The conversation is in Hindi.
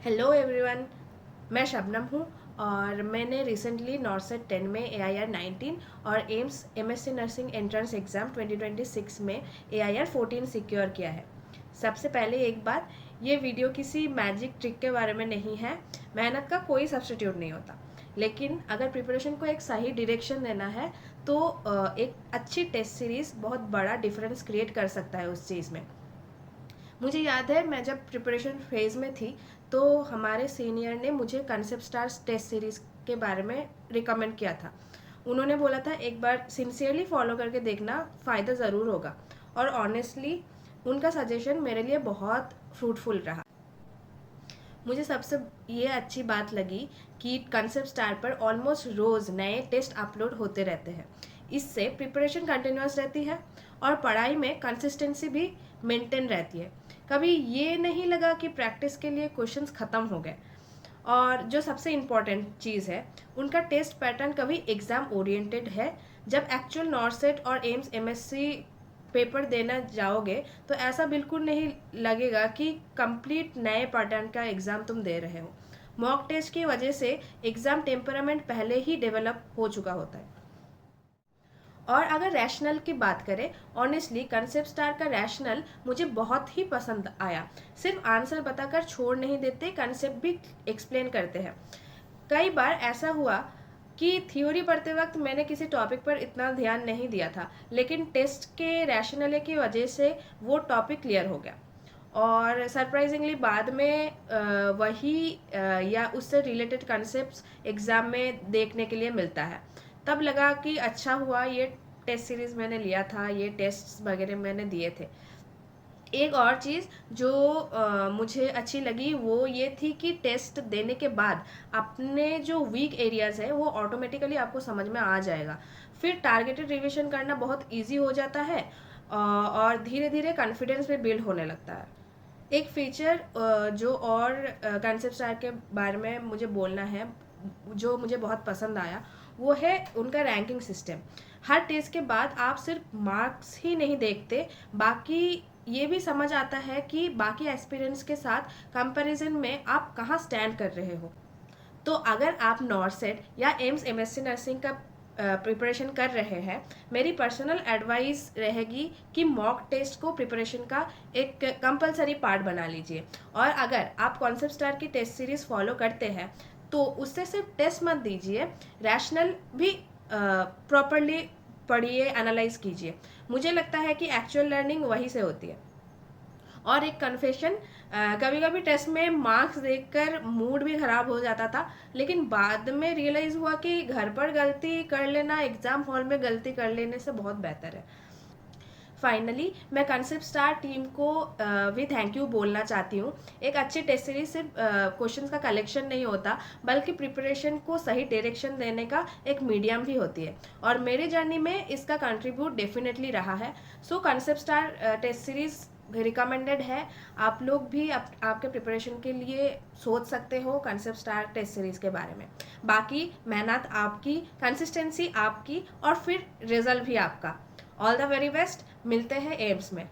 हेलो एवरीवन, मैं शबनम हूँ और मैंने रिसेंटली नॉर्सेट 10 में AIR 19 और AIIMS MSc nursing entrance exam 2026 में AIR 14 सिक्योर किया है। सबसे पहले एक बात, ये वीडियो किसी मैजिक ट्रिक के बारे में नहीं है। मेहनत का कोई सब्स्टिट्यूट नहीं होता, लेकिन अगर प्रिपरेशन को एक सही डायरेक्शन देना है तो एक अच्छी टेस्ट सीरीज़ बहुत बड़ा डिफरेंस क्रिएट कर सकता है उस चीज़ में। मुझे याद है मैं जब प्रिपरेशन फेज़ में थी तो हमारे सीनियर ने मुझे कंसेप्ट स्टार्स टेस्ट सीरीज़ के बारे में रिकमेंड किया था। उन्होंने बोला था एक बार सिंसियरली फॉलो करके देखना, फ़ायदा ज़रूर होगा। और ऑनेस्टली उनका सजेशन मेरे लिए बहुत फ्रूटफुल रहा। मुझे सबसे ये अच्छी बात लगी कि कंसेप्ट स्टार पर ऑलमोस्ट रोज़ नए टेस्ट अपलोड होते रहते हैं। इससे प्रिपरेशन कंटिन्यूस रहती है और पढ़ाई में कंसिस्टेंसी भी मेंटेन रहती है। कभी ये नहीं लगा कि प्रैक्टिस के लिए क्वेश्चंस ख़त्म हो गए। और जो सबसे इम्पॉर्टेंट चीज़ है, उनका टेस्ट पैटर्न कभी एग्ज़ाम ओरिएंटेड है। जब एक्चुअल नॉर्सेट और एम्स MSc पेपर देना जाओगे तो ऐसा बिल्कुल नहीं लगेगा कि कंप्लीट नए पैटर्न का एग्ज़ाम तुम दे रहे हो। मॉक टेस्ट की वजह से एग्ज़ाम टेम्परामेंट पहले ही डेवलप हो चुका होता है। और अगर रैशनल की बात करें, ऑनेस्टली कंसेप्ट स्टार का रैशनल मुझे बहुत ही पसंद आया। सिर्फ आंसर बताकर छोड़ नहीं देते, कंसेप्ट भी एक्सप्लेन करते हैं। कई बार ऐसा हुआ कि थ्योरी पढ़ते वक्त मैंने किसी टॉपिक पर इतना ध्यान नहीं दिया था, लेकिन टेस्ट के रैशनल की वजह से वो टॉपिक क्लियर हो गया और सरप्राइजिंगली बाद में वही या उससे रिलेटेड कंसेप्ट्स एग्ज़ाम में देखने के लिए मिलता है। तब लगा कि अच्छा हुआ ये टेस्ट सीरीज़ मैंने लिया था, ये टेस्ट वगैरह मैंने दिए थे। एक और चीज़ जो मुझे अच्छी लगी वो ये थी कि टेस्ट देने के बाद अपने जो वीक एरियाज़ है वो ऑटोमेटिकली आपको समझ में आ जाएगा। फिर टारगेटेड रिविजन करना बहुत इजी हो जाता है और धीरे धीरे कॉन्फिडेंस भी बिल्ड होने लगता है। एक फीचर जो और कंसेप्ट स्टार के बारे में मुझे बोलना है, जो मुझे बहुत पसंद आया, वो है उनका रैंकिंग सिस्टम। हर टेस्ट के बाद आप सिर्फ मार्क्स ही नहीं देखते, बाकी ये भी समझ आता है कि बाकी एक्सपीरियंस के साथ कंपैरिजन में आप कहाँ स्टैंड कर रहे हो। तो अगर आप नॉर्सेट या एम्स MSc नर्सिंग का प्रिपरेशन कर रहे हैं, मेरी पर्सनल एडवाइस रहेगी कि मॉक टेस्ट को प्रिपरेशन का एक कंपलसरी पार्ट बना लीजिए। और अगर आप कॉन्सेप्ट स्टार की टेस्ट सीरीज फॉलो करते हैं तो उससे सिर्फ टेस्ट मत दीजिए, रैशनल भी प्रॉपरली पढ़िए, एनालाइज कीजिए। मुझे लगता है कि एक्चुअल लर्निंग वहीं से होती है। और एक कन्फेशन, कभी कभी टेस्ट में मार्क्स देखकर मूड भी ख़राब हो जाता था, लेकिन बाद में रियलाइज़ हुआ कि घर पर गलती कर लेना एग्ज़ाम हॉल में गलती कर लेने से बहुत बेहतर है। फाइनली मैं कंसेप्ट स्टार टीम को भी थैंक यू बोलना चाहती हूँ। एक अच्छी टेस्ट सीरीज सिर्फ क्वेश्चंस का कलेक्शन नहीं होता, बल्कि प्रिपरेशन को सही डायरेक्शन देने का एक मीडियम भी होती है, और मेरे जर्नी में इसका कंट्रीब्यूट डेफिनेटली रहा है। So concept star test series recommended है। आप लोग भी आपके प्रिपरेशन के लिए सोच सकते हो कंसेप्ट स्टार टेस्ट सीरीज़ के बारे में। बाकी मेहनत आपकी, कंसिस्टेंसी आपकी और फिर रिजल्ट भी आपका। All the very best. मिलते हैं एम्स में।